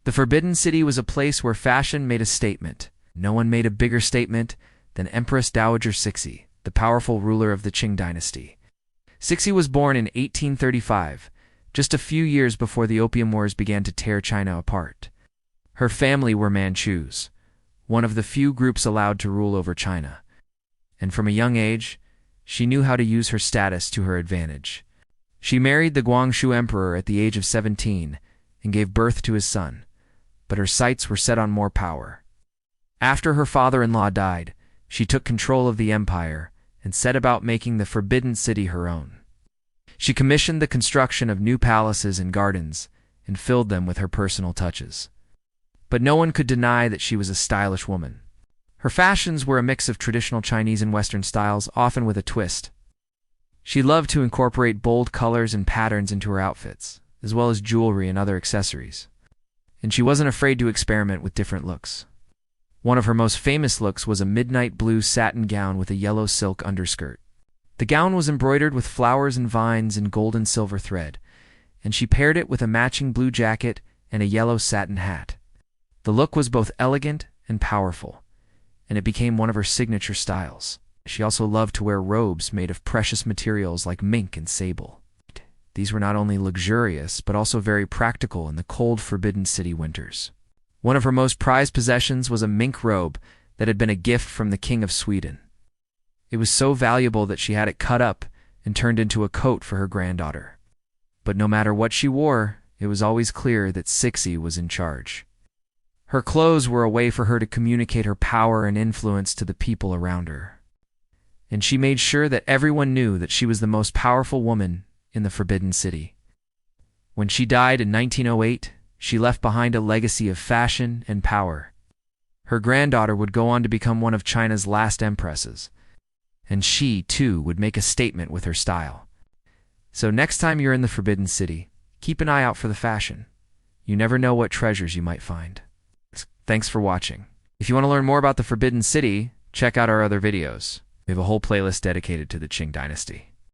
The Forbidden City was a place where fashion made a statement. No one made a bigger statement than Empress Dowager Cixi, the powerful ruler of the Qing dynasty. Cixi was born in 1835, just a few years before the Opium Wars began to tear China apart. Her family were Manchus, one of the few groups allowed to rule over China. And from a young age, she knew how to use her status to her advantage. She married the Guangxu emperor at the age of 17 and gave birth to his son, but her sights were set on more power. After her father-in-law died, she took control of the empire and set about making the Forbidden City her own. She commissioned the construction of new palaces and gardens and filled them with her personal touches. But no one could deny that she was a stylish woman. Her fashions were a mix of traditional Chinese and Western styles, often with a twist. She loved to incorporate bold colors and patterns into her outfits, as well as jewelry and other accessories. And she wasn't afraid to experiment with different looks. One of her most famous looks was a midnight blue satin gown with a yellow silk underskirt. The gown was embroidered with flowers and vines in gold and silver thread, and she paired it with a matching blue jacket and a yellow satin hat. The look was both elegant and powerful, and it became one of her signature styles. She also loved to wear robes made of precious materials like mink and sable. These were not only luxurious, but also very practical in the cold Forbidden City winters. One of her most prized possessions was a mink robe that had been a gift from the King of Sweden. It was so valuable that she had it cut up and turned into a coat for her granddaughter. But no matter what she wore, it was always clear that Cixi was in charge. Her clothes were a way for her to communicate her power and influence to the people around her. And she made sure that everyone knew that she was the most powerful woman in the Forbidden City. When she died in 1908, she left behind a legacy of fashion and power. Her granddaughter would go on to become one of China's last empresses, and she, too, would make a statement with her style. So next time you're in the Forbidden City, keep an eye out for the fashion. You never know what treasures you might find. Thanks for watching. If you want to learn more about the Forbidden City, check out our other videos. We have a whole playlist dedicated to the Qing dynasty.